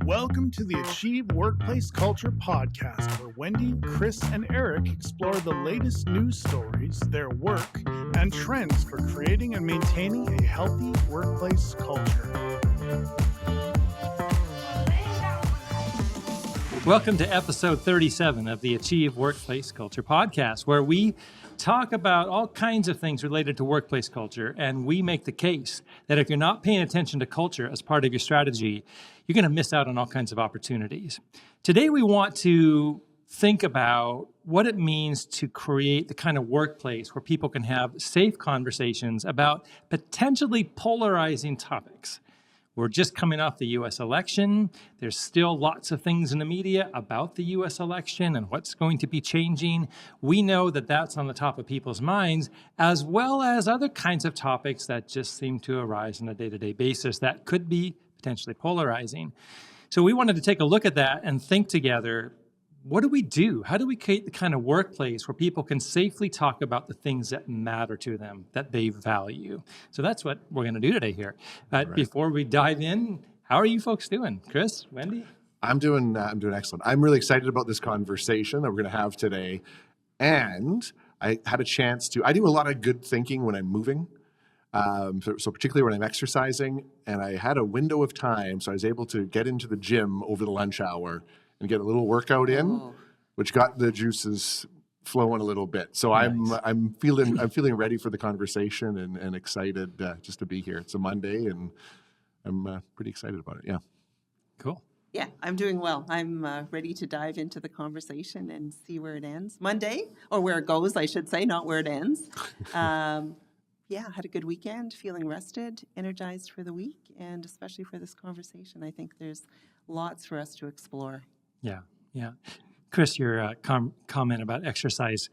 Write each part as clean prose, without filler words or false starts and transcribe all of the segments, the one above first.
Welcome to the Achieve Workplace Culture podcast, where Wendy, Chris, and Eric explore the latest news stories, their work, and trends for creating and maintaining a healthy workplace culture. Welcome to episode 37 of the Achieve Workplace Culture podcast, where we talk about all kinds of things related to workplace culture, and we make the case that if you're not paying attention to culture as part of your strategy, you're going to miss out on all kinds of opportunities. Today, we want to think about what it means to create the kind of workplace where people can have safe conversations about potentially polarizing topics. We're just coming off the U.S. election. There's still lots of things in the media about the U.S. election and what's going to be changing. We know that that's on the top of people's minds, as well as other kinds of topics that just seem to arise on a day-to-day basis that could be potentially polarizing. So we wanted to take a look at that and think together, what do we do? How do we create the kind of workplace where people can safely talk about the things that matter to them, that they value? So that's what we're going to do today here. But Before we dive in, how are you folks doing? Chris, Wendy? I'm doing excellent. I'm really excited about this conversation that we're going to have today. And I had a chance I do a lot of good thinking when I'm moving. So particularly when I'm exercising, and I had a window of time, so I was able to get into the gym over the lunch hour and get a little workout in, which got the juices flowing a little bit. So nice. I'm feeling ready for the conversation and excited just to be here. It's a Monday, and I'm pretty excited about it. Yeah. Cool. Yeah, I'm doing well. I'm ready to dive into the conversation and see where it ends. Monday, or where it goes, I should say, not where it ends. Yeah, had a good weekend, feeling rested, energized for the week, and especially for this conversation. I think there's lots for us to explore. Yeah. Chris, your comment about exercise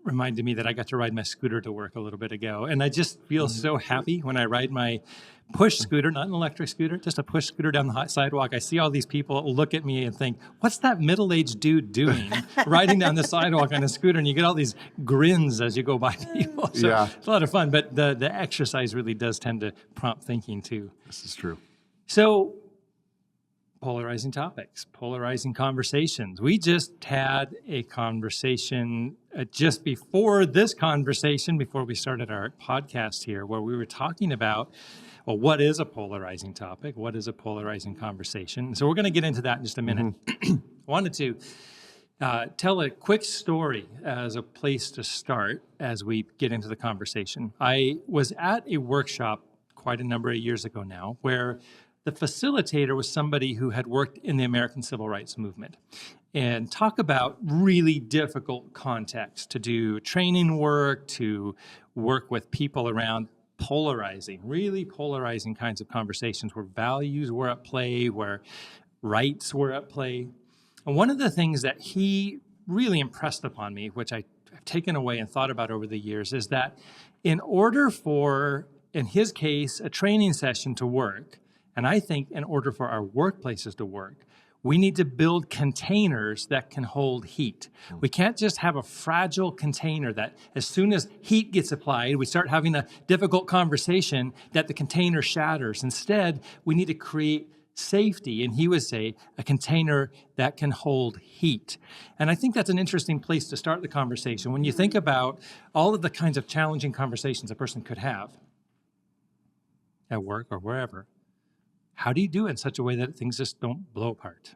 reminded me that I got to ride my scooter to work a little bit ago. And I just feel so happy when I ride my push scooter, not an electric scooter, just a push scooter down the hot sidewalk. I see all these people look at me and think, what's that middle-aged dude doing riding down the sidewalk on a scooter? And you get all these grins as you go by people. So yeah. It's a lot of fun. But the exercise really does tend to prompt thinking too. This is true. So polarizing topics, polarizing conversations. We just had a conversation just before this conversation, before we started our podcast here, where we were talking about, well, what is a polarizing topic? What is a polarizing conversation? So we're going to get into that in just a minute. I wanted to tell a quick story as a place to start as we get into the conversation. I was at a workshop quite a number of years ago now, where the facilitator was somebody who had worked in the American Civil Rights Movement, and talk about really difficult context to do training work, to work with people around really polarizing kinds of conversations where values were at play, where rights were at play. And one of the things that he really impressed upon me, which I've taken away and thought about over the years, is that in order for, in his case, a training session to work, and I think in order for our workplaces to work, we need to build containers that can hold heat. We can't just have a fragile container that as soon as heat gets applied, we start having a difficult conversation that the container shatters. Instead, we need to create safety, and he would say a container that can hold heat. And I think that's an interesting place to start the conversation. When you think about all of the kinds of challenging conversations a person could have at work or wherever, how do you do it in such a way that things just don't blow apart?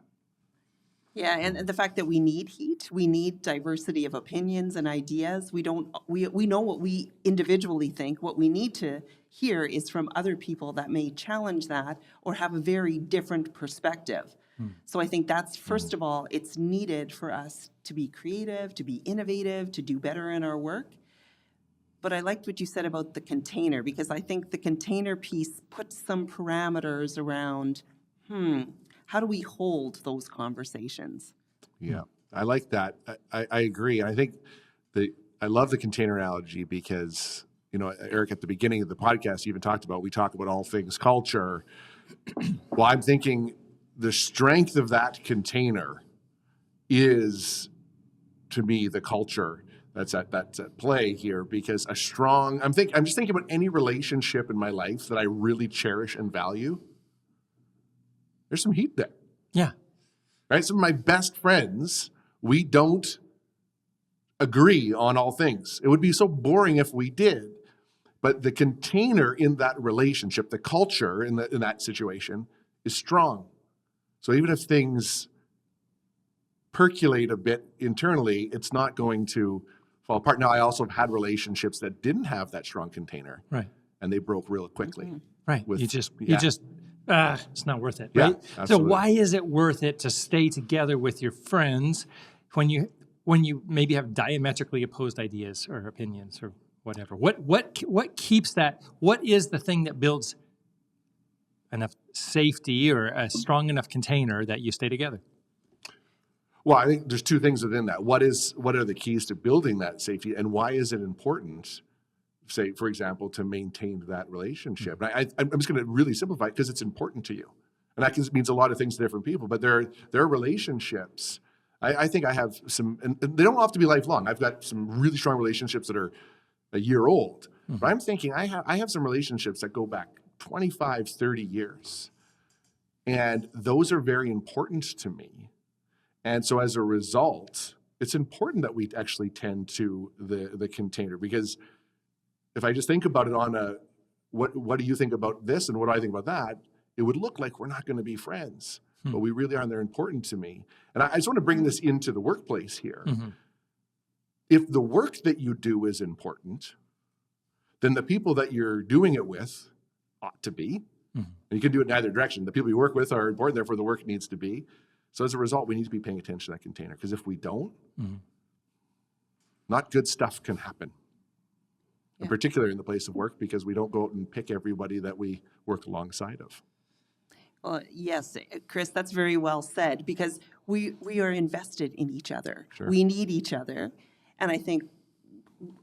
Yeah, and the fact that we need heat, we need diversity of opinions and ideas. We know what we individually think. What we need to hear is from other people that may challenge that or have a very different perspective. So I think that's, first of all, it's needed for us to be creative, to be innovative, to do better in our work. But I liked what you said about the container, because I think the container piece puts some parameters around, how do we hold those conversations? Yeah, I like that. I agree. And I think I love the container analogy because, Eric, at the beginning of the podcast, you even we talk about all things culture. Well, I'm thinking the strength of that container is, to me, the culture that's at play here, because I'm just thinking about any relationship in my life that I really cherish and value. There's some heat there, Yeah. right? Some of my best friends, we don't agree on all things. It would be so boring if we did. But the container in that relationship, the culture in that situation is strong. So even if things percolate a bit internally, it's not going to fall apart. Now, I also have had relationships that didn't have that strong container, Right. and they broke real quickly. Right. With- you yeah. just, it's not worth it, Yeah, right? So absolutely. why is it worth it to stay together with your friends when you maybe have diametrically opposed ideas or opinions or whatever? What keeps that? What is the thing that builds enough safety or a strong enough container that you stay together? Well, I think there's two things within that. What are the keys to building that safety, and why is it important, say, for example, to maintain that relationship? And I'm just going to really simplify it because it's important to you. And that means a lot of things to different people, but there are relationships. I think I have some, and they don't have to be lifelong. I've got some really strong relationships that are a year old. But I'm thinking I have some relationships that go back 25, 30 years. And those are very important to me. And so as a result, it's important that we actually tend to the container, because if I just think about it on a, what do you think about this and what do I think about that, it would look like we're not going to be friends, but we really are, and they're important to me. And I just want to bring this into the workplace here. If the work that you do is important, then the people that you're doing it with ought to be. And you can do it in either direction. The people you work with are important, therefore the work needs to be. So as a result, we need to be paying attention to that container, because if we don't, not good stuff can happen. In particular in the place of work, because we don't go out and pick everybody that we work alongside of. Well, yes, Chris, that's very well said, because we are invested in each other. Sure. We need each other. And I think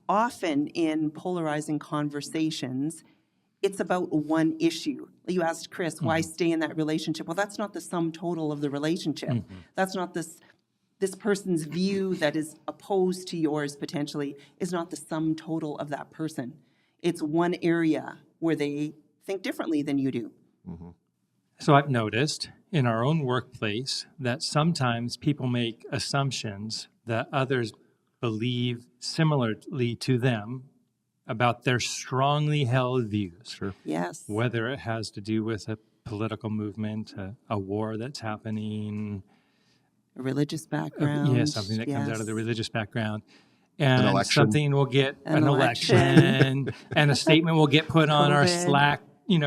often in polarizing conversations, it's about one issue. You asked Chris, why stay in that relationship? Well, that's not the sum total of the relationship. That's not this person's view that is opposed to yours potentially is not the sum total of that person. It's one area where they think differently than you do. So I've noticed in our own workplace that sometimes people make assumptions that others believe similarly to them about their strongly held views. Sure. Yes. Whether it has to do with a political movement, a war that's happening, A religious background. something that comes out of the Yes. religious background. And election. something will get An an election, and a statement will get put on our COVID. Slack,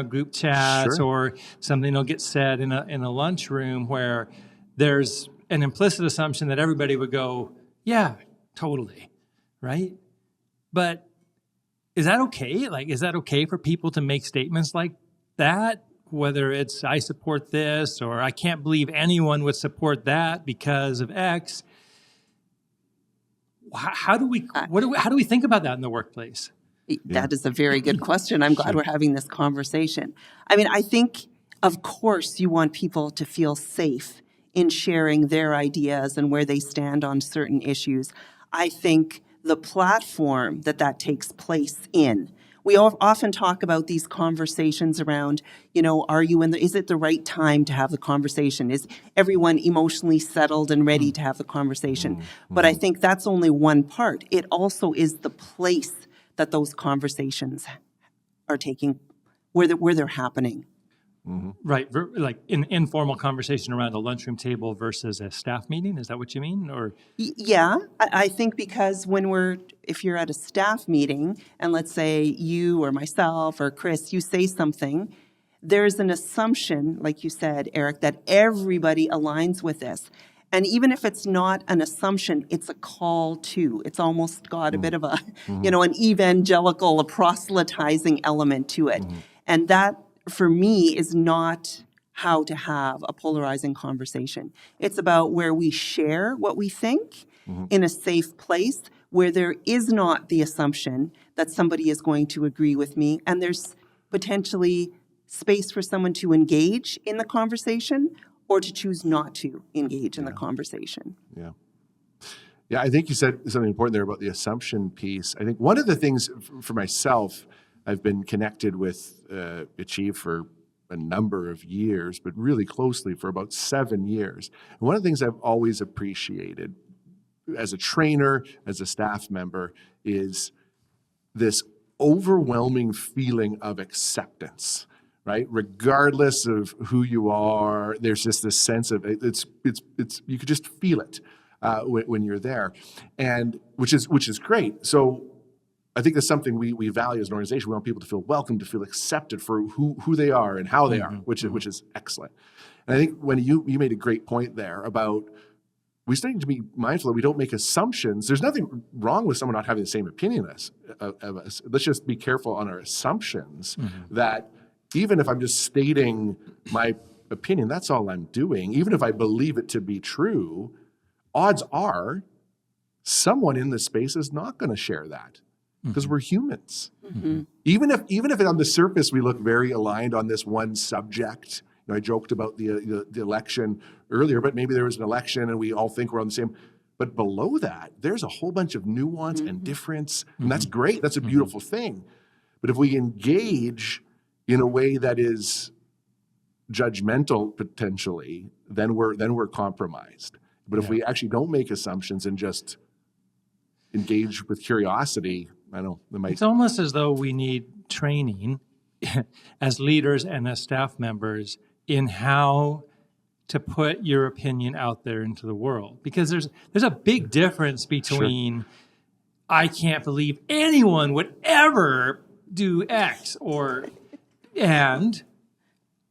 group chats, Sure. or something will get said in a lunchroom where there's an implicit assumption that everybody would go, yeah, totally, right? But is that okay? Like, is that okay for people to make statements like that? Whether it's I support this or I can't believe anyone would support that because of X. How do we think about that in the workplace? That is a very good question. I'm glad we're having this conversation. I mean, I think, of course, you want people to feel safe in sharing their ideas and where they stand on certain issues. I think the platform that takes place in, we often talk about these conversations around, is it the right time to have the conversation? Is everyone emotionally settled and ready to have the conversation? But I think that's only one part. It also is the place that those conversations are taking, where they're happening. Right, like an informal conversation around a lunchroom table versus a staff meeting. Is that what you mean? Or Yeah, I think because if you're at a staff meeting, and let's say you or myself or Chris, you say something, there's an assumption, like you said, Eric, that everybody aligns with this. And even if it's not an assumption, it's a call to. It's almost got a bit of a, an evangelical, a proselytizing element to it. And that, for me, is not how to have a polarizing conversation. It's about where we share what we think in a safe place, where there is not the assumption that somebody is going to agree with me, and there's potentially space for someone to engage in the conversation or to choose not to engage in the conversation. Yeah, I think you said something important there about the assumption piece. I think one of the things for myself, I've been connected with Achieve for a number of years, but really closely for about 7 years. And one of the things I've always appreciated as a trainer, as a staff member, is this overwhelming feeling of acceptance, right? Regardless of who you are, there's just this sense of it's you could just feel it when you're there, and which is great. So I think that's something we value as an organization. We want people to feel welcome, to feel accepted for who they are and how they are, which is excellent. And I think when you made a great point there about we starting to be mindful that we don't make assumptions. There's nothing wrong with someone not having the same opinion as us. Let's just be careful on our assumptions that even if I'm just stating my opinion, that's all I'm doing. Even if I believe it to be true, odds are someone in the space is not going to share that because we're humans. Even if on the surface we look very aligned on this one subject. You know, I joked about the election earlier, but maybe there was an election and we all think we're on the same. But below that, there's a whole bunch of nuance and difference, and that's great. That's a beautiful thing. But if we engage in a way that is judgmental potentially, then we're compromised. But if we actually don't make assumptions and just engage with curiosity, I don't know. It's almost as though we need training as leaders and as staff members in how to put your opinion out there into the world. Because there's a big difference between I can't believe anyone would ever do X and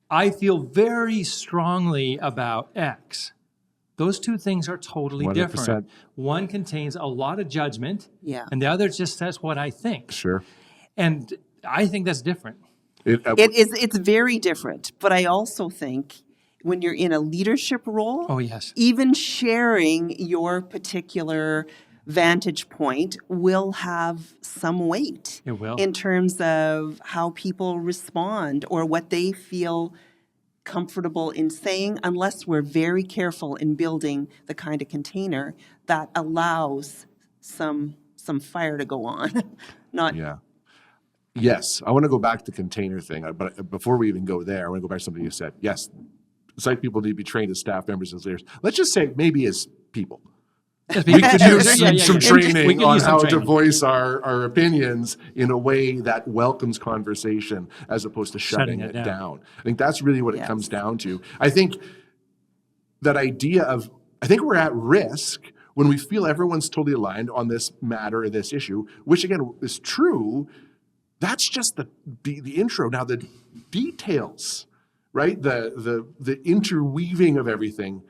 I feel very strongly about X. Those two things are totally 100%. Different. One contains a lot of judgment, and the other just says what I think. Sure. And I think that's different. It's very different. But I also think when you're in a leadership role, even sharing your particular vantage point will have some weight. It will. In terms of how people respond or what they feel comfortable in saying, unless we're very careful in building the kind of container that allows some fire to go on. Yes, I want to go back to the container thing, but before we even go there, I want to go back to something you said. Yes, site people need to be trained as staff members, as leaders. Let's just say maybe as people. We could use some training on how to voice our opinions in a way that welcomes conversation as opposed to shutting it down. I think that's really what it comes down to. I think that idea of, I think we're at risk when we feel everyone's totally aligned on this matter or this issue, which again is true. That's just the intro. Now the details, right? The interweaving of everything,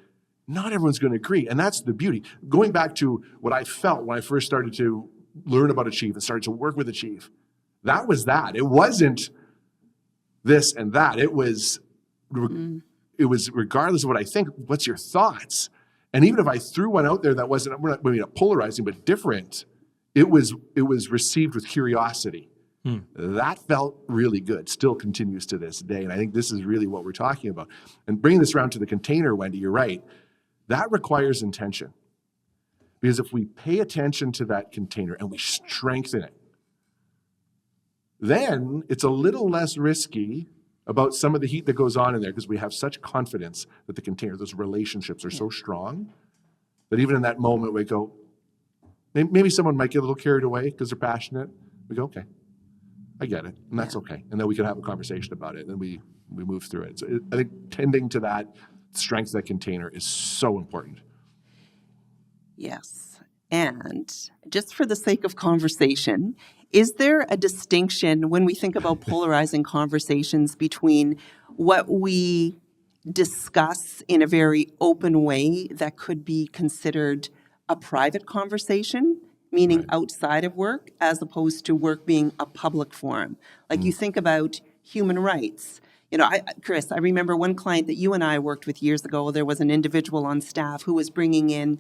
not everyone's going to agree. And that's the beauty. Going back to what I felt when I first started to learn about a chief and started to work with a chief, that was that. It wasn't this and that. It was regardless of what I think, what's your thoughts? And even if I threw one out there that wasn't, maybe not polarizing, but different, it was received with curiosity. That felt really good, still continues to this day. And I think this is really what we're talking about. And bringing this around to the container, Wendy, you're right. That requires intention. Because if we pay attention to that container and we strengthen it, then it's a little less risky about some of the heat that goes on in there because we have such confidence that the container, those relationships are so strong that even in that moment we go, maybe someone might get a little carried away because they're passionate. We go, okay. I get it, and that's okay. And then we can have a conversation about it, and we move through it. So I think tending to that strength of that container is so important. Yes. And just for the sake of conversation, is there a distinction when we think about polarizing conversations between what we discuss in a very open way that could be considered a private conversation, meaning outside of work, as opposed to work being a public forum? Like you think about human rights. You know, Chris, I remember one client that you and I worked with years ago. There was an individual on staff who was bringing in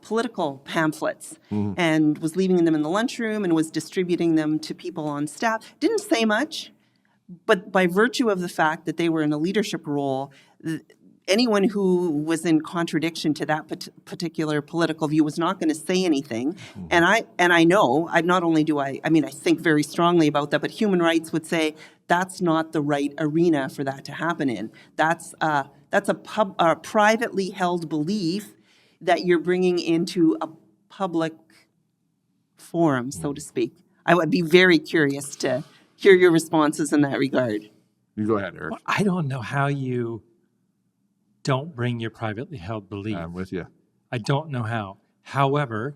political pamphlets and was leaving them in the lunchroom and was distributing them to people on staff. Didn't say much, but by virtue of the fact that they were in a leadership role, anyone who was in contradiction to that particular political view was not going to say anything. And I know, I not only do I mean, I think very strongly about that, but human rights would say that's not the right arena for that to happen in. That's a privately held belief that you're bringing into a public forum, so to speak. I would be very curious to hear your responses in that regard. You go ahead, Eric. Well, I don't know how you don't bring your privately held belief. I'm with you. I don't know how. However,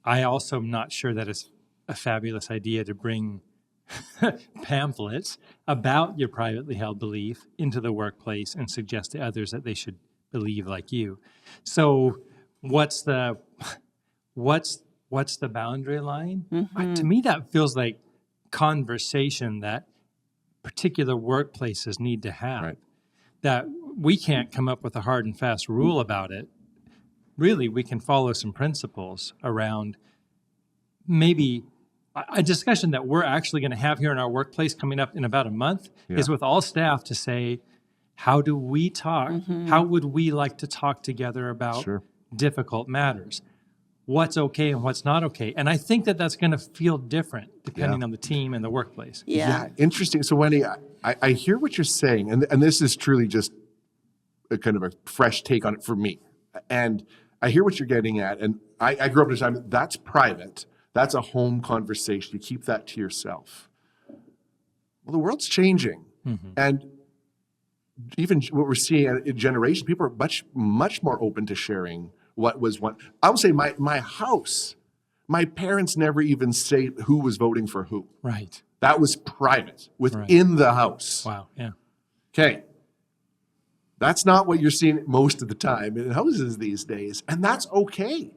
I also am not sure that it's a fabulous idea to bring pamphlets about your privately held belief into the workplace and suggest to others that they should believe like you. So what's the boundary line? To me, that feels like conversation that particular workplaces need to have. Right. That we can't come up with a hard and fast rule about it. Really, we can follow some principles around maybe a discussion that we're actually going to have here in our workplace coming up in about a month is with all staff to say, how do we talk? How would we like to talk together about difficult matters? What's okay and what's not okay? And I think that that's going to feel different depending on the team and the workplace. Yeah, interesting. So Wendy, I hear what you're saying, and this is truly just a kind of a fresh take on it for me. And I hear what you're getting at, and I grew up in a time that's private. That's a home conversation. You keep that to yourself. Well, the world's changing, and even what we're seeing in generation, people are much more open to sharing what was one. I would say my house, my parents never even say who was voting for who. Right. That was private within the house. Wow. Yeah. Okay. That's not what you're seeing most of the time in houses these days, and that's okay.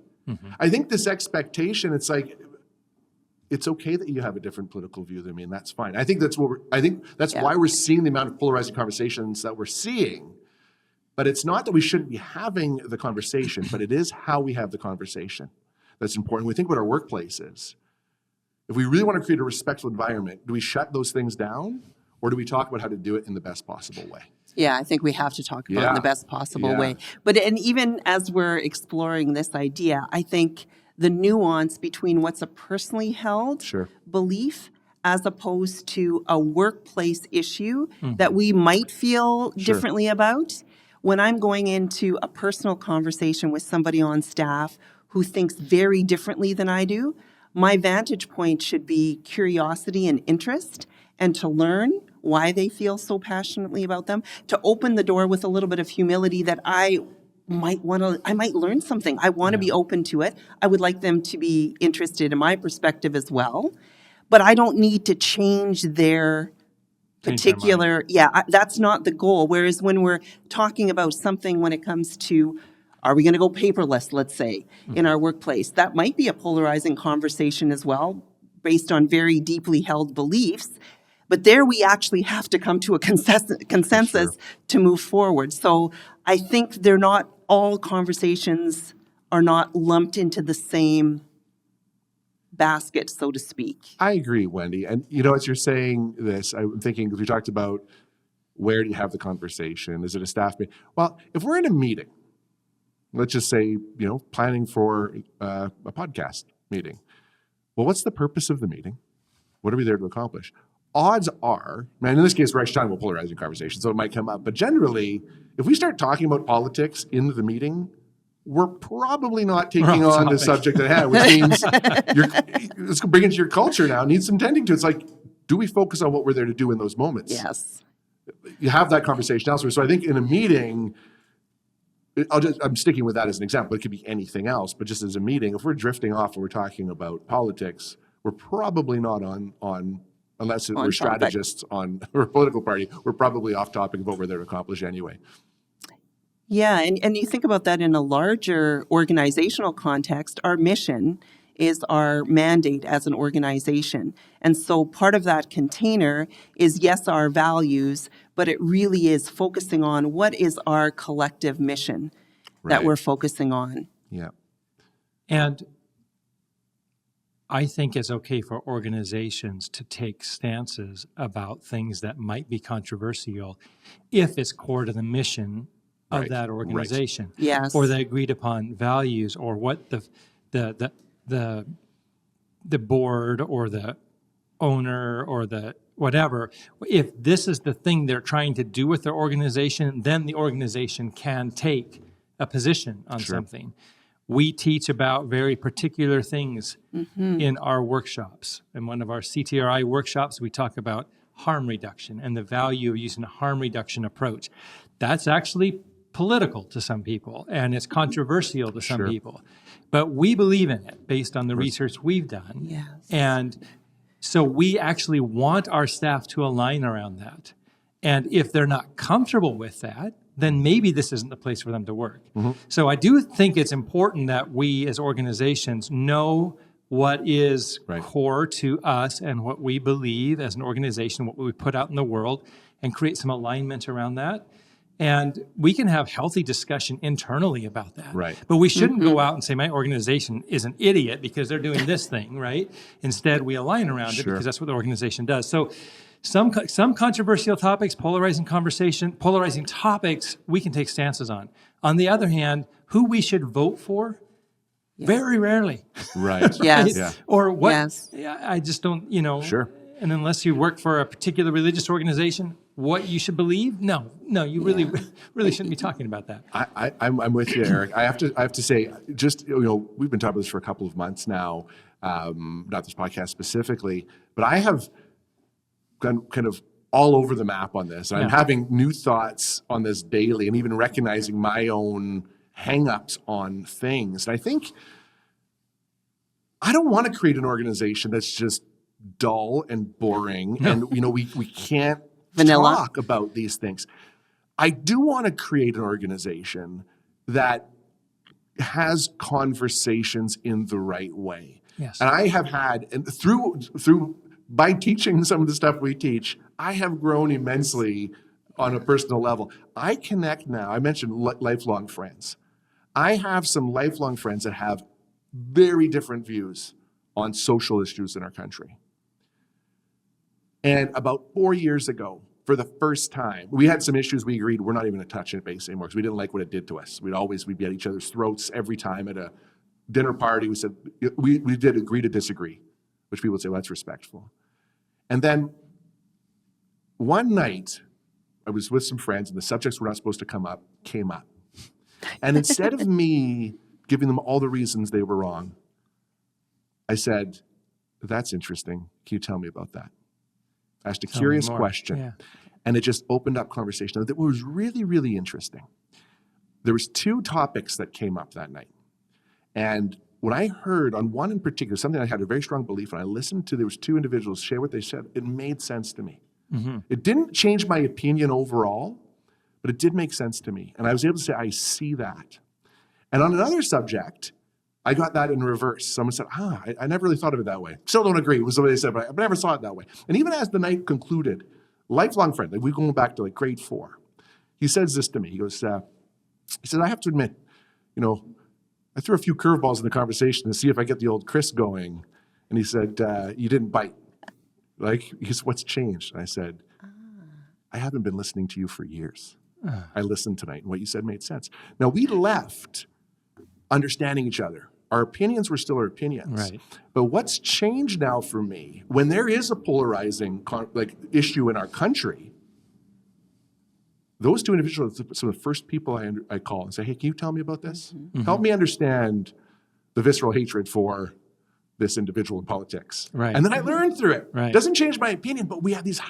I think this expectation, it's like, it's okay that you have a different political view than me, and that's fine. I think that's why we're seeing the amount of polarizing conversations that we're seeing. But it's not that we shouldn't be having the conversation, but it is how we have the conversation that's important. When we think about our workplaces, if we really want to create a respectful environment, do we shut those things down, or do we talk about how to do it in the best possible way? Yeah, I think we have to talk about it in the best possible way. And even as we're exploring this idea, I think the nuance between what's a personally held belief as opposed to a workplace issue that we might feel differently about. When I'm going into a personal conversation with somebody on staff who thinks very differently than I do, my vantage point should be curiosity and interest, and to learn why they feel so passionately about them, to open the door with a little bit of humility that I might learn something. I want to be open to it. I would like them to be interested in my perspective as well, but I don't need to change their particular, that's not the goal. Whereas when we're talking about something when it comes to, are we going to go paperless, let's say, in our workplace, that might be a polarizing conversation as well, based on very deeply held beliefs. But there we actually have to come to a consensus to move forward. So I think all conversations are not lumped into the same basket, so to speak. I agree, Wendy. And as you're saying this, I'm thinking, because we talked about where do you have the conversation? Is it a staff meeting? Well, if we're in a meeting, let's just say, planning for a podcast meeting. Well, what's the purpose of the meeting? What are we there to accomplish? Odds are, in this case, we're actually talking about polarizing conversations, so it might come up. But generally, if we start talking about politics in the meeting, we're probably not taking on the subject at hand, which means let's bring it to your culture now. Needs some tending to. It's like, do we focus on what we're there to do in those moments? Yes. You have that conversation elsewhere. So I think in a meeting, I'm sticking with that as an example. It could be anything else, but just as a meeting, if we're drifting off and we're talking about politics, we're probably not on unless we're strategists on or a political party, we're probably off topic of what we're there to accomplish anyway. Yeah, and you think about that in a larger organizational context, our mission is our mandate as an organization. And so part of that container is, yes, our values, but it really is focusing on what is our collective mission that we're focusing on. Yeah. And I think it's okay for organizations to take stances about things that might be controversial if it's core to the mission of Right, that right. organization, Yes. or the agreed upon values, or what the board or the owner or the whatever. If this is the thing they're trying to do with their organization, then the organization can take a position on Sure. something. We teach about very particular things in our workshops. In one of our CTRI workshops, we talk about harm reduction and the value of using a harm reduction approach. That's actually political to some people, and it's controversial to some Sure. people. But we believe in it based on the research we've done. Yes. And so we actually want our staff to align around that. And if they're not comfortable with that, then maybe this isn't the place for them to work. So I do think it's important that we as organizations know what is Right. core to us and what we believe as an organization, what we put out in the world, and create some alignment around that. And we can have healthy discussion internally about that. Right. But we shouldn't go out and say, my organization is an idiot because they're doing this thing, right? Instead, we align around it Sure. because that's what the organization does. So some controversial topics, polarizing topics, we can take stances on. On the other hand, who we should vote for, very rarely. Right. Yes. Yeah. Or what, Yes. I just don't, Sure. And unless you work for a particular religious organization, what you should believe? No, you really shouldn't be talking about that. I'm with you, Eric. I have to say, just, we've been talking about this for a couple of months now, not this podcast specifically, but I have gone kind of all over the map on this. I'm having new thoughts on this daily, and even recognizing my own hang-ups on things. And I think I don't want to create an organization that's just dull and boring, and we can't Vanilla. talk about these things. I do want to create an organization that has conversations in the right way. Yes. And I have had, and through by teaching some of the stuff we teach, I have grown immensely on a personal level. I connect now. I mentioned lifelong friends. I have some lifelong friends that have very different views on social issues in our country. And about 4 years ago, for the first time, we had some issues we agreed we're not even going to touch it base anymore because we didn't like what it did to us. We'd be at each other's throats every time at a dinner party. We said, we did agree to disagree, which people would say, well, that's respectful. And then one night, I was with some friends, and the subjects were not supposed to come up came up. And instead of me giving them all the reasons they were wrong, I said, that's interesting. Can you tell me about that? I asked a curious question, and it just opened up conversation. That was really, really interesting. There was 2 topics that came up that night. And when I heard on one in particular, something I had a very strong belief in, I listened to, there was 2 individuals share what they said, it made sense to me. It didn't change my opinion overall, but it did make sense to me. And I was able to say, I see that. And on another subject, I got that in reverse. Someone said, I never really thought of it that way. Still don't agree with what they said, but I never saw it that way. And even as the night concluded, lifelong friend, like we're going back to like grade 4, he says this to me. He goes, he said, I have to admit, I threw a few curveballs in the conversation to see if I get the old Chris going. And he said, you didn't bite. He said, what's changed? And I said, I haven't been listening to you for years. I listened tonight, and what you said made sense. Now, we left understanding each other. Our opinions were still our opinions. Right. But what's changed now for me, when there is a polarizing issue in our country, those 2 individuals are some of the first people I call and say, hey, can you tell me about this? Help me understand the visceral hatred for this individual in politics. Right. And then I learned through it. Right. Doesn't change my opinion, but we have these.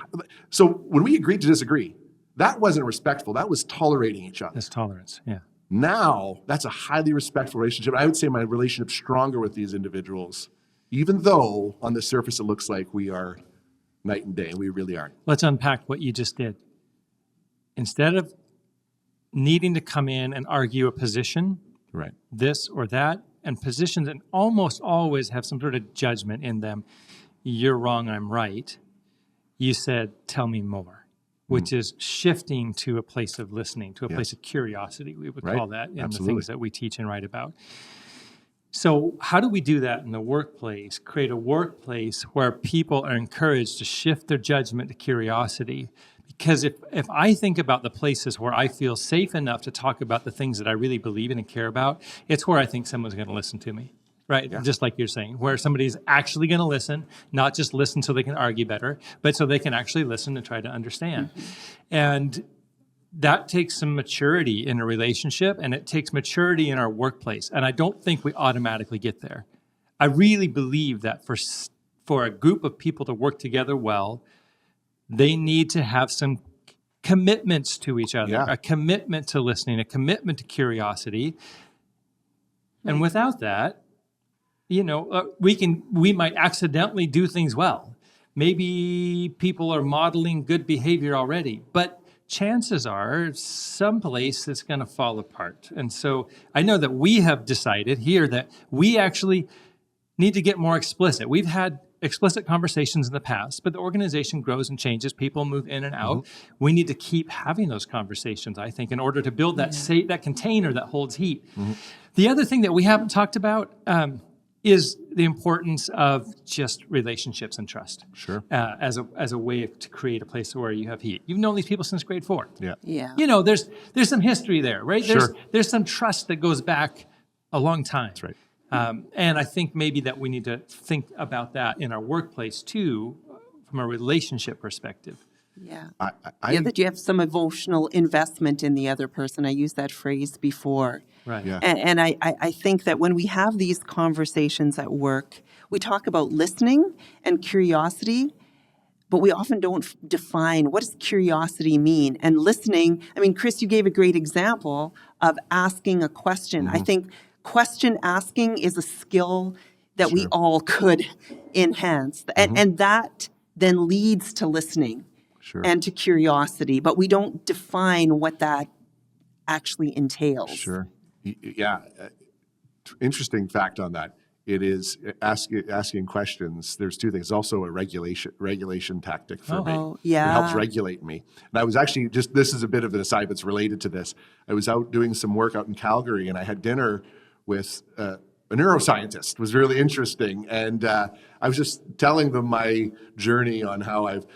So when we agreed to disagree, that wasn't respectful. That was tolerating each other. That's tolerance, yeah. Now, that's a highly respectful relationship. I would say my relationship's stronger with these individuals, even though on the surface it looks like we are night and day, and we really aren't. Let's unpack what you just did. Instead of needing to come in and argue a position, Right. this or that, and positions that almost always have some sort of judgment in them, you're wrong, I'm right, you said, tell me more, which is shifting to a place of listening, to a place of curiosity, we would call that in the things that we teach and write about. So how do we do that in the workplace? Create a workplace where people are encouraged to shift their judgment to curiosity. Because if I think about the places where I feel safe enough to talk about the things that I really believe in and care about, it's where I think someone's going to listen to me. Right? Yeah. Just like you're saying, where somebody's actually going to listen, not just listen so they can argue better, but so they can actually listen and try to understand. And that takes some maturity in a relationship, and it takes maturity in our workplace. And I don't think we automatically get there. I really believe that for a group of people to work together well, they need to have some commitments to each other, a commitment to listening, a commitment to curiosity. And without that, we might accidentally do things well. Maybe people are modeling good behavior already, but chances are someplace it's going to fall apart. And so I know that we have decided here that we actually need to get more explicit. We've had explicit conversations in the past, but the organization grows and changes. People move in and out. We need to keep having those conversations, I think, in order to build that that container that holds heat. The other thing that we haven't talked about is the importance of just relationships and trust. Sure. As a way to create a place where you have heat. You've known these people since grade 4. Yeah. There's some history there, right? Sure. There's some trust that goes back a long time. That's right. And I think maybe that we need to think about that in our workplace too, from a relationship perspective. Yeah. that you have some emotional investment in the other person. I used that phrase before. Right. Yeah. And I think that when we have these conversations at work, we talk about listening and curiosity, but we often don't define what does curiosity mean. And listening, Chris, you gave a great example of asking a question. I think question asking is a skill that we all could enhance. And that then leads to listening. Sure. And to curiosity, but we don't define what that actually entails. Sure. Yeah. Interesting fact on that. It is asking questions. There's two things. Also a regulation tactic for me. Yeah. It helps regulate me. And I was actually this is a bit of an aside that's related to this. I was out doing some work out in Calgary, and I had dinner with a neuroscientist. It was really interesting. And I was just telling them my journey on how I've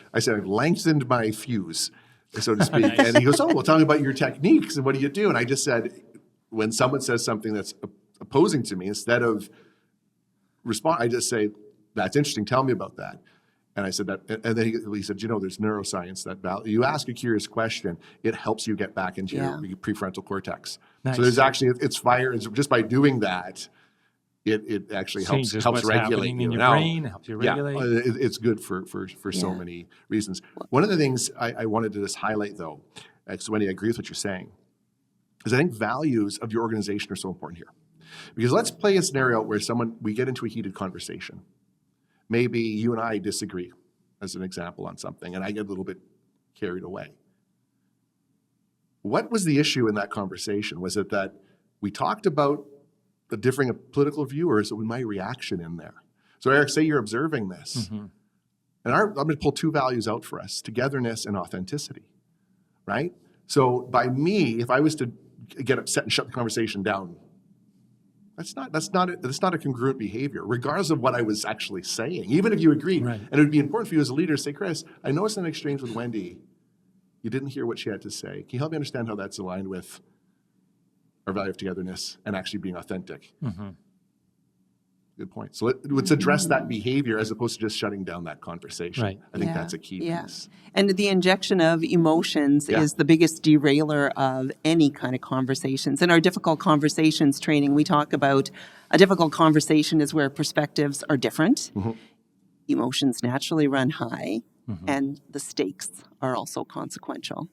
lengthened my fuse, so to speak. And he goes, oh, well, tell me about your techniques and what do you do? And I just said, when someone says something that's opposing to me, instead of respond, I just say, that's interesting. Tell me about that. And I said that, and then he said, there's neuroscience that you ask a curious question, it helps you get back into your prefrontal cortex. Nice. So there's actually, it's fire. It's just by doing that, it actually helps regulate you. In your brain, helps you regulate. Yeah, it's good for so many reasons. One of the things I wanted to just highlight, though, because Wendy, I agree with what you're saying, is I think values of your organization are so important here. Because let's play a scenario where we get into a heated conversation. Maybe you and I disagree, as an example, on something, and I get a little bit carried away. What was the issue in that conversation? Was it that we talked about the differing political view, or is it my reaction in there? So Eric, say you're observing this. And I'm going to pull two values out for us, togetherness and authenticity, right? So by me, if I was to get upset and shut the conversation down, that's not a congruent behavior, regardless of what I was actually saying, even if you agreed. Right. And it would be important for you as a leader to say, Chris, I noticed in an exchange with Wendy, you didn't hear what she had to say. Can you help me understand how that's aligned with our value of togetherness and actually being authentic? Good point. So let's address that behavior as opposed to just shutting down that conversation. Right. I think that's a key piece. And the injection of emotions is the biggest derailer of any kind of conversations. In our difficult conversations training, we talk about a difficult conversation is where perspectives are different. Emotions naturally run high, and the stakes are also consequential.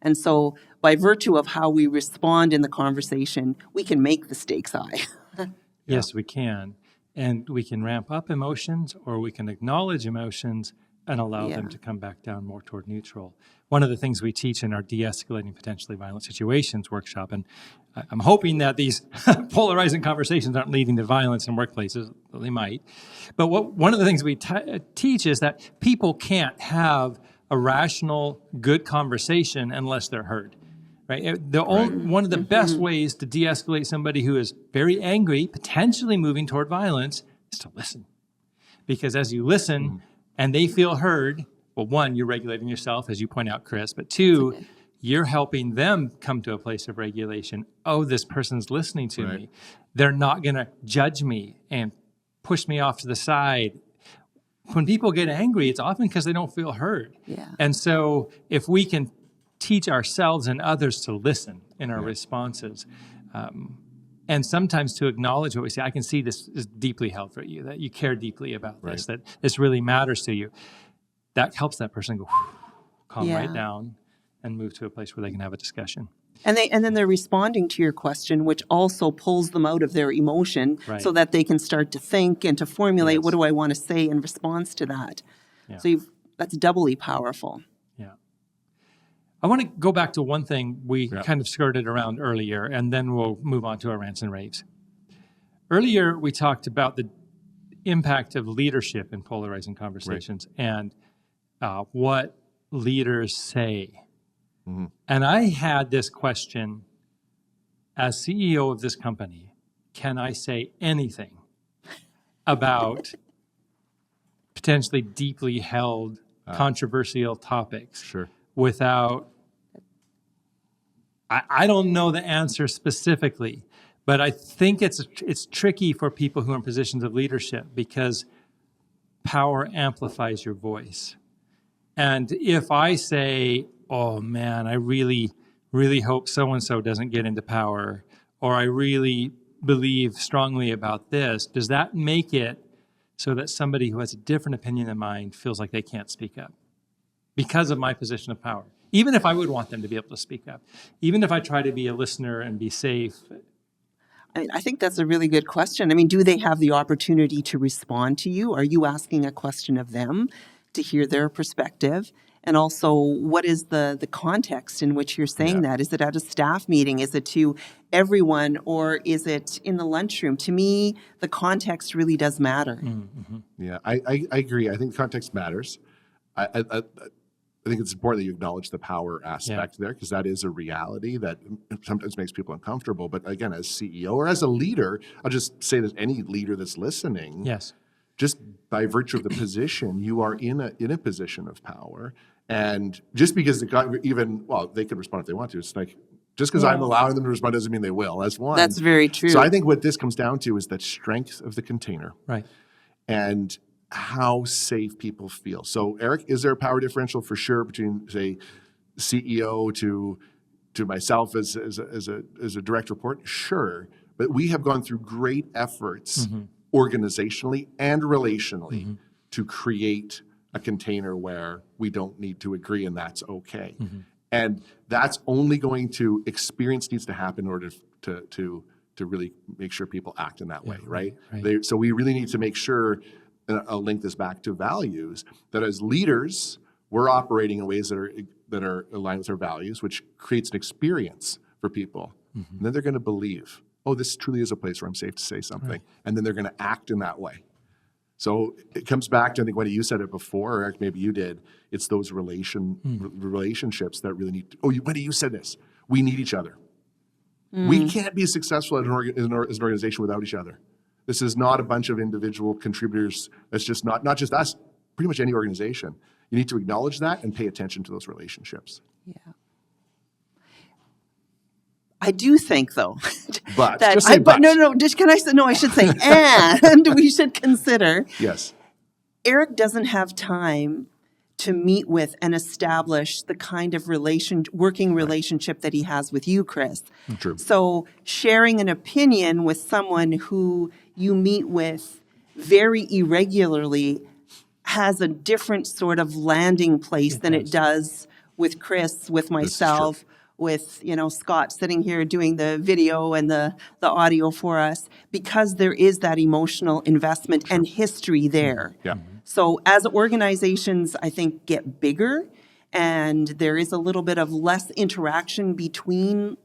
And so by virtue of how we respond in the conversation, we can make the stakes high. Yes, we can. And we can ramp up emotions, or we can acknowledge emotions and allow them to come back down more toward neutral. One of the things we teach in our de-escalating potentially violent situations workshop, and I'm hoping that these polarizing conversations aren't leading to violence in workplaces. Well, they might. But one of the things we teach is that people can't have a rational, good conversation unless they're heard. right? One of the best ways to de-escalate somebody who is very angry, potentially moving toward violence, is to listen. Because as you listen and they feel heard, well, one, you're regulating yourself, as you point out, Chris, but two, you're helping them come to a place of regulation. Oh, this person's listening to me. They're not going to judge me and push me off to the side. When people get angry, it's often because they don't feel heard. And so if we can teach ourselves and others to listen in our responses, and sometimes to acknowledge what we say, I can see this is deeply held for you, that you care deeply about this, that this really matters to you. That helps that person go calm right down and move to a place where they can have a discussion. And then they're responding to your question, which also pulls them out of their emotion so that they can start to think and to formulate, what do I want to say in response to that? So that's doubly powerful. I want to go back to one thing we kind of skirted around earlier, and then we'll move on to our rants and raves. Earlier, we talked about the impact of leadership in polarizing conversations and what leaders say. And I had this question, as CEO of this company, can I say anything about potentially deeply held, controversial topics without, I don't know the answer specifically, but I think it's tricky for people who are in positions of leadership because power amplifies your voice. And if I say, oh man, I really, really hope so-and-so doesn't get into power, or I really believe strongly about this, does that make it so that somebody who has a different opinion than mine feels like they can't speak up because of my position of power? Even if I would want them to be able to speak up, even if I try to be a listener and be safe. I think that's a really good question. I mean, do they have the opportunity to respond to you? Are you asking a question of them to hear their perspective? And also, what is the context in which you're saying that? Is it at a staff meeting? Is it to everyone? Or is it in the lunchroom? To me, the context really does matter. Yeah, I agree. I think context matters. I think it's important that you acknowledge the power aspect there, because that is a reality that sometimes makes people uncomfortable. But again, as CEO or as a leader, I'll just say that any leader that's listening, just by virtue of the position, you are in a position of power. And just because they could respond if they want to. It's like, just because I'm allowing them to respond doesn't mean they will. That's one. That's very true. So I think what this comes down to is the strength of the container. And how safe people feel. So, Eric, is there a power differential for sure between, say, CEO to myself as a direct report? Sure, but we have gone through great efforts organizationally and relationally to create a container where we don't need to agree, and that's okay. And that's only going to, experience needs to happen in order to really make sure people act in that way, right? So we really need to make sure. I'll link this back to values, that as leaders, we're operating in ways that are aligned with our values, which creates an experience for people. And then they're going to believe, oh, this truly is a place where I'm safe to say something. And then they're going to act in that way. So it comes back to, I think, Wendy, you said it before, or Eric, maybe you did. It's those relationships that really need to, Wendy, you said this. We need each other. We can't be successful as an organization without each other. This is not a bunch of individual contributors. It's just not just us, pretty much any organization. You need to acknowledge that and pay attention to those relationships. I do think, though, but that just say but. I should say and we should consider. Eric doesn't have time to meet with and establish the kind of working relationship that he has with you, Chris. True. So sharing an opinion with someone who you meet with very irregularly has a different sort of landing place than it does with Chris, with myself, with Scott sitting here doing the video and the audio for us, because there is that emotional investment and history there. So as organizations, I think, get bigger and there is a little bit of less interaction between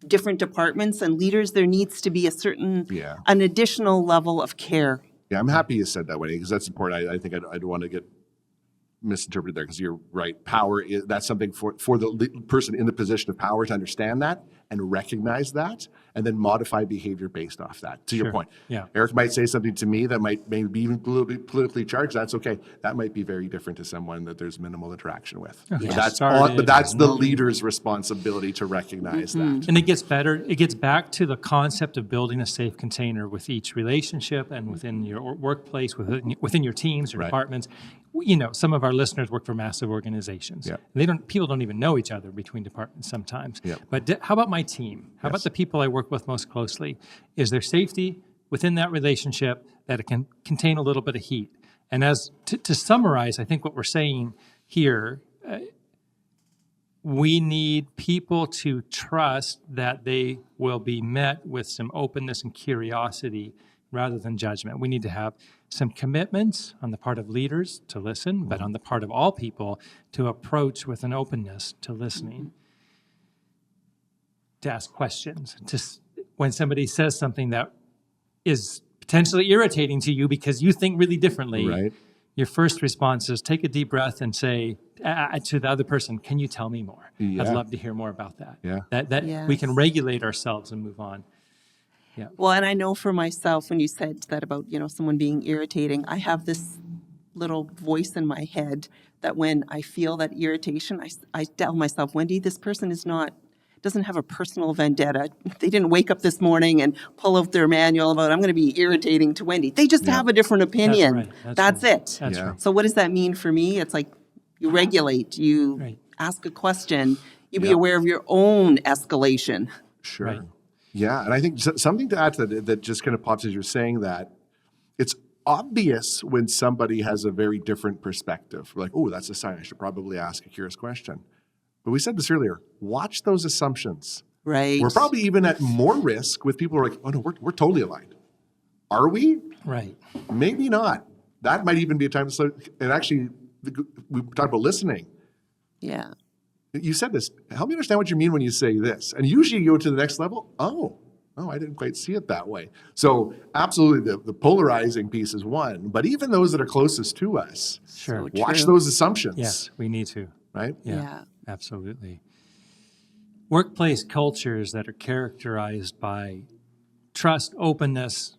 different departments and leaders, there needs to be an additional level of care. I'm happy you said that way, because that's important. I think I'd want to get misinterpreted there, because you're right. Power is, that's something for the person in the position of power to understand that and recognize that, and then modify behavior based off that. To your Sure. point, Yeah. Eric might say something to me that might maybe even politically charged. That's okay. That might be very different to someone that there's minimal interaction with. Okay. But that's the leader's responsibility to recognize that. And it gets better. It gets back to the concept of building a safe container with each relationship and within your workplace, within your teams or Right. departments. You know, some of our listeners work for massive organizations. Yeah. People don't even know each other between departments sometimes. Yeah. But how about my team? How about the people I work with most closely? Is there safety within that relationship that it can contain a little bit of heat? And as to summarize, I think what we're saying here, we need people to trust that they will be met with some openness and curiosity rather than judgment. We need to have some commitments on the part of leaders to listen, but on the part of all people to approach with an openness to listening, to ask questions. When somebody says something that is potentially irritating to you because you think really differently, Right. your first response is take a deep breath and say to the other person, can you tell me more? Yeah. I'd love to hear more about that. Yeah. That we can regulate ourselves and move on. Yeah. Well, and I know for myself, when you said that about, someone being irritating, I have this little voice in my head that when I feel that irritation, I tell myself, Wendy, this person doesn't have a personal vendetta. They didn't wake up this morning and pull out their manual about, I'm going to be irritating to Wendy. They just have a different opinion. That's right. That's right. it. That's Yeah. right. So what does that mean for me? It's like you regulate, you Right. ask a question, you be aware of your own escalation. Sure. Right. Yeah, and I think something to add to that just kind of pops as you're saying that, it's obvious when somebody has a very different perspective. We're like, oh, that's a sign I should probably ask a curious question. But we said this earlier, watch those assumptions. Right. We're probably even at more risk with people who are like, oh no, we're totally aligned. Are we? Right. Maybe not. That might even be a time to slow. And actually, we talked about listening. Yeah. You said this. Help me understand what you mean when you say this. And usually you go to the next level. Oh, I didn't quite see it that way. So absolutely, the polarizing piece is one. But even those that are closest to us, Sure. So watch true. those assumptions. Yes, we need to. Right? Yeah. Absolutely. Workplace cultures that are characterized by trust, openness,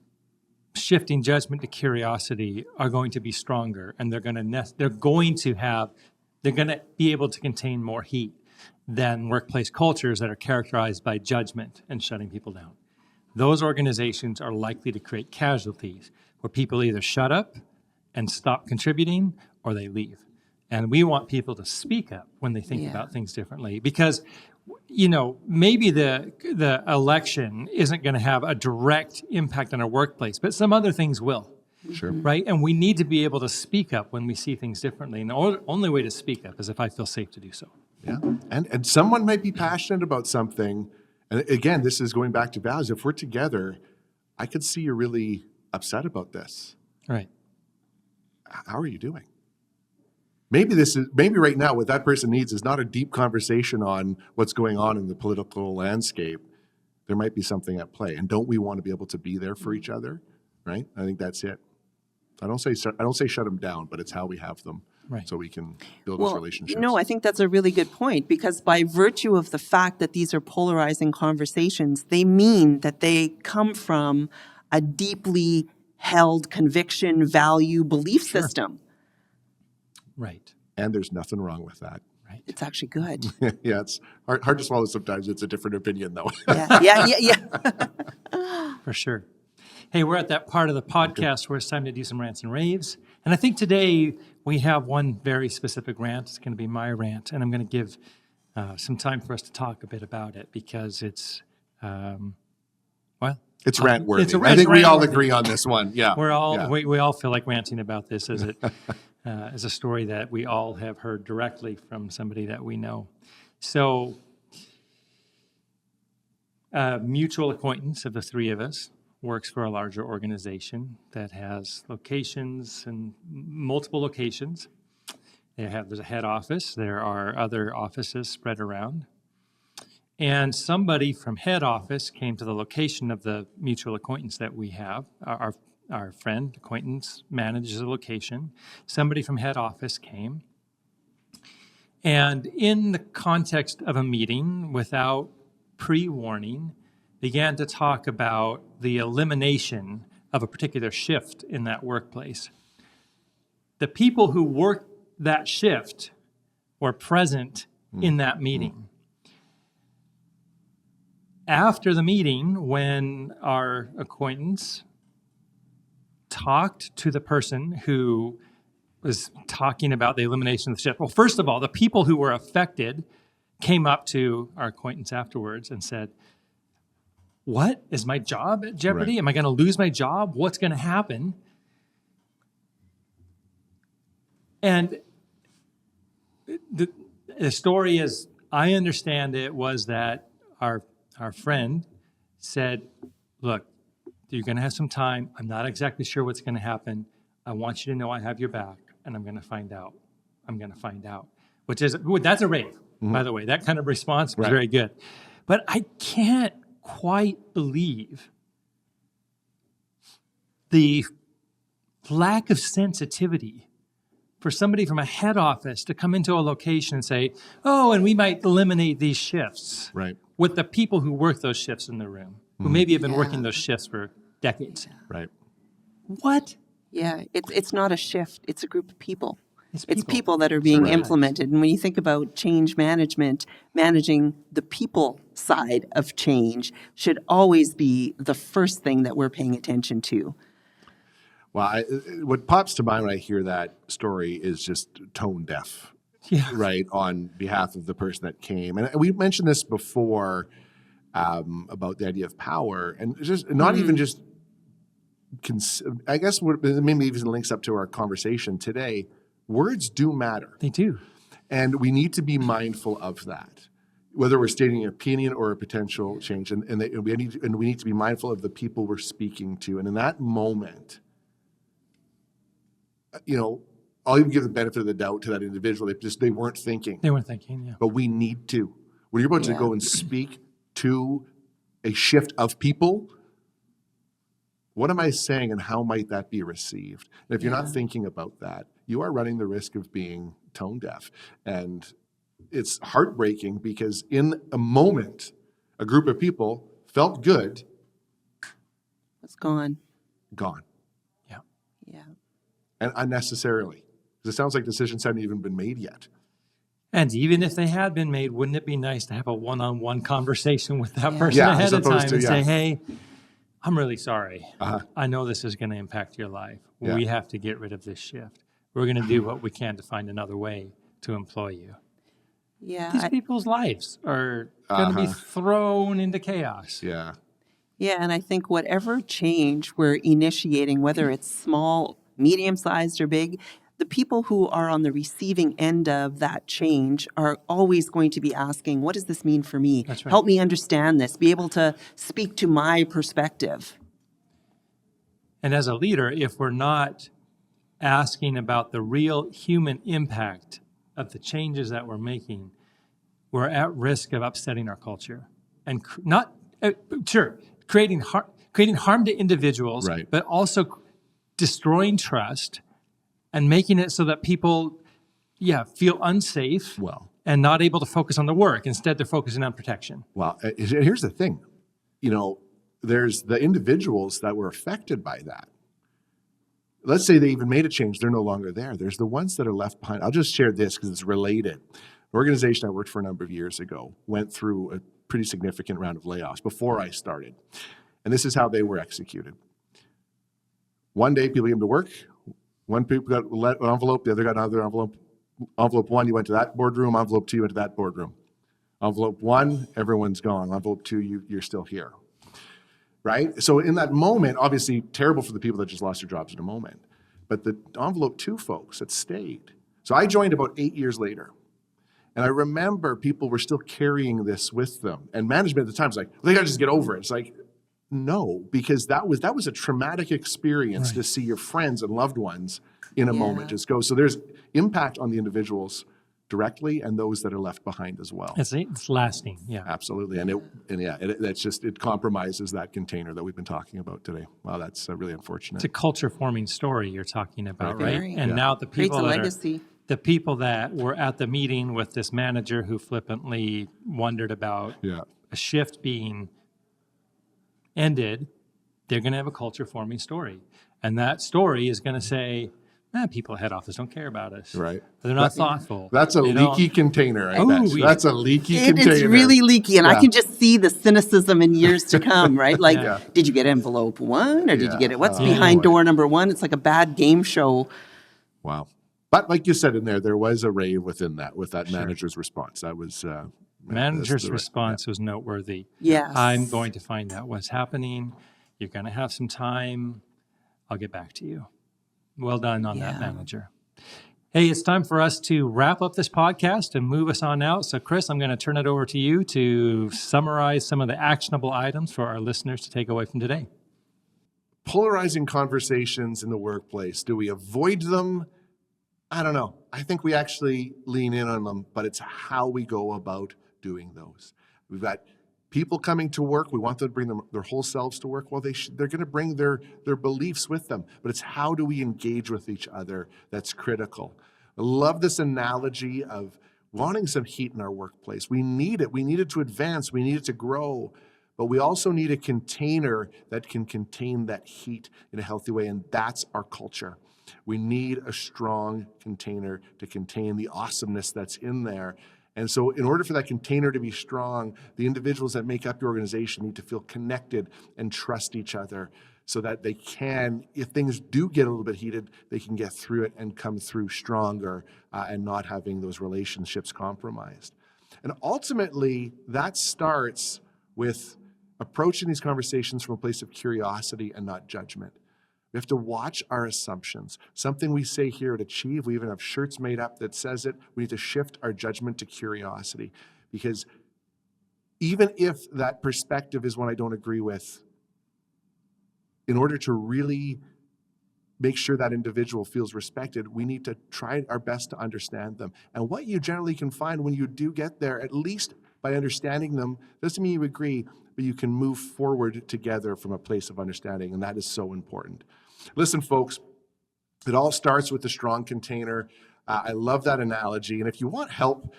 shifting judgment to curiosity are going to be stronger, and they're going to be able to contain more heat than workplace cultures that are characterized by judgment and shutting people down. Those organizations are likely to create casualties where people either shut up and stop contributing or they leave. And we want people to speak up when they think about things differently, because maybe the election isn't going to have a direct impact on our workplace, but some other things will. Sure. Right? And we need to be able to speak up when we see things differently. And the only way to speak up is if I feel safe to do so. Yeah. And someone might be passionate about something. And again, this is going back to values. If we're together, I could see you're really upset about this. Right. How are you doing? Maybe right now what that person needs is not a deep conversation on what's going on in the political landscape. There might be something at play. And don't we want to be able to be there for each other? Right? I think that's it. I don't say shut them down, but it's how we have them, Right. so we can build those relationships. No, I think that's a really good point, because by virtue of the fact that these are polarizing conversations, they mean that they come from a deeply held conviction, value, belief system. Right. And there's nothing wrong with that. Right. It's actually good. Yeah, it's hard to swallow sometimes. It's a different opinion, though. Yeah. For sure. Hey, we're at that part of the podcast where it's time to do some rants and raves. And I think today we have one very specific rant. It's going to be my rant. And I'm going to give some time for us to talk a bit about it, because it's, It's rant worthy. It's I think we all rant-worthy. agree on this one. Yeah. We all feel like ranting about this as a story that we all have heard directly from somebody that we know. So, a mutual acquaintance of the three of us works for a larger organization that has locations, and multiple locations. There's a head office. There are other offices spread around. And somebody from head office came to the location of the mutual acquaintance that we have. Our friend, acquaintance, manages a location. Somebody from head office came And in the context of a meeting, without pre-warning, began to talk about the elimination of a particular shift in that workplace. The people who worked that shift were present in that meeting. After the meeting, when our acquaintance talked to the person who was talking about the elimination of the shift, well, first of all, the people who were affected came up to our acquaintance afterwards and said, "What? Is my job at jeopardy? Right. Am I going to lose my job? What's going to happen?" And the story, as I understand it, was that our friend said, "Look, you're going to have some time. I'm not exactly sure what's going to happen. I want you to know I have your back, and I'm going to find out. I'm going to find out." That's a rave, by the way. That kind of response was very good. But I can't quite believe the lack of sensitivity for somebody from a head office to come into a location and say, "Oh, and we might eliminate these shifts," Right. with the people who work those shifts in the room, who maybe have been working those shifts for decades. Right. What? Yeah, it's not a shift, it's a group of people. It's people. people that are being Correct. implemented. And when you think about change management, managing the people side of change should always be the first thing that we're paying attention to. Well, what pops to mind when I hear that story is just tone deaf, right, on behalf of the person that came. And we mentioned this before about the idea of power, and just not even just, I guess maybe even links up to our conversation today. Words do matter. They do. And we need to be mindful of that, whether we're stating an opinion or a potential change. And we need to be mindful of the people we're speaking to. And in that moment, I'll even give the benefit of the doubt to that individual. They weren't thinking. They weren't thinking, yeah. But we need to. When you're about to go and speak to a shift of people, what am I saying and how might that be received? And if you're not thinking about that, you are running the risk of being tone deaf. And it's heartbreaking because in a moment, a group of people felt good. It's gone. Gone. Yeah. Yeah. And unnecessarily. Because it sounds like decisions haven't even been made yet. And even if they had been made, wouldn't it be nice to have a one-on-one conversation with that person Yeah, ahead as of time opposed to, and say, "Hey, I'm really sorry. Uh-huh. I know this is going to impact your life. Yeah. We have to get rid of this shift. We're going to do what we can to find another way to employ you." Yeah. These people's lives are going to be thrown into chaos. Yeah. Yeah, and I think whatever change we're initiating, whether it's small, medium-sized, or big, the people who are on the receiving end of that change are always going to be asking, what does this mean for me? That's right. Help me understand this, be able to speak to my perspective. And as a leader, if we're not asking about the real human impact of the changes that we're making, we're at risk of upsetting our culture and creating harm to individuals, Right. but also destroying trust and making it so that people, feel unsafe and not able to focus on the work. Instead, they're focusing on protection. Well, here's the thing. There's the individuals that were affected by that. Let's say they even made a change. They're no longer there. There's the ones that are left behind. I'll just share this because it's related. An organization I worked for a number of years ago went through a pretty significant round of layoffs before I started. And this is how they were executed. One day, people came to work. One people got an envelope. The other got another envelope. Envelope 1, you went to that boardroom. Envelope 2, you went to that boardroom. Envelope 1, everyone's gone. Envelope 2, you're still here. Right? So in that moment, obviously terrible for the people that just lost their jobs in a moment. But the envelope 2 folks that stayed. So I joined about 8 years later. And I remember people were still carrying this with them. And management at the time was like, they got to just get over it. It's like, no, because that was a traumatic experience to see your friends and loved ones in a moment just go. So there's impact on the individuals directly and those that are left behind as well. It's lasting, yeah. Absolutely. It compromises that container that we've been talking about today. Wow, that's really unfortunate. It's a culture-forming story you're talking about, right? Very. And now the Creates people a that legacy. the people that were at the meeting with this manager who flippantly wondered about Yeah. a shift being ended, they're going to have a culture forming story. And that story is going to say, people at head office don't care about us. Right. They're not thoughtful. That's a They leaky don't- container, I Oh, bet. we- That's a leaky container. It's really leaky, and I Yeah. can just see the cynicism in years to come, right? Like, Yeah. did you get envelope 1 or did Yeah. you get it? What's Oh, behind boy. door number 1? It's like a bad game show. Wow. But like you said in there was a rave within that, with that manager's response. That was Manager's that's response was noteworthy. Yes. I'm going to find out what's happening. You're going to have some time. I'll get back to you. Well done on that, Yeah. manager. Hey, it's time for us to wrap up this podcast and move us on out. So, Chris, I'm going to turn it over to you to summarize some of the actionable items for our listeners to take away from today. Polarizing conversations in the workplace. Do we avoid them? I don't know. I think we actually lean in on them, but it's how we go about doing those. We've got people coming to work. We want them to bring their whole selves to work. Well, they're going to bring their beliefs with them, but it's how do we engage with each other that's critical. I love this analogy of wanting some heat in our workplace. We need it. We need it to advance. We need it to grow. But we also need a container that can contain that heat in a healthy way, and that's our culture. We need a strong container to contain the awesomeness that's in there. And so in order for that container to be strong, the individuals that make up your organization need to feel connected and trust each other so that they can, if things do get a little bit heated, they can get through it and come through stronger and not having those relationships compromised. And ultimately, that starts with approaching these conversations from a place of curiosity and not judgment. We have to watch our assumptions. Something we say here at Achieve, we even have shirts made up that says it. We need to shift our judgment to curiosity, because even if that perspective is one I don't agree with, in order to really make sure that individual feels respected, we need to try our best to understand them. And what you generally can find when you do get there, at least by understanding them, doesn't mean you agree, but you can move forward together from a place of understanding, and that is so important. Listen, folks, it all starts with a strong container. I love that analogy. And if you want help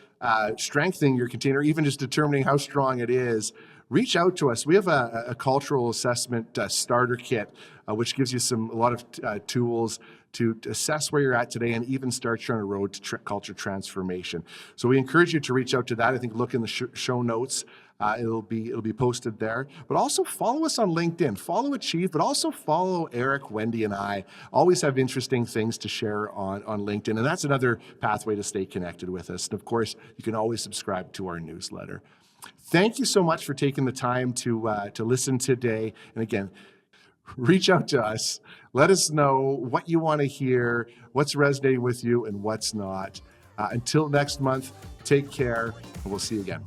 strengthening your container, even just determining how strong it is, reach out to us. We have a cultural assessment starter kit, which gives you a lot of tools to assess where you're at today and even start you on a road to culture transformation. So we encourage you to reach out to that. I think look in the show notes. It'll be posted there. But also follow us on LinkedIn. Follow Achieve, but also follow Eric, Wendy, and I. Always have interesting things to share on LinkedIn. And that's another pathway to stay connected with us. And of course, you can always subscribe to our newsletter. Thank you so much for taking the time to listen today. And again, reach out to us. Let us know what you want to hear, what's resonating with you, and what's not. Until next month, take care, and we'll see you again.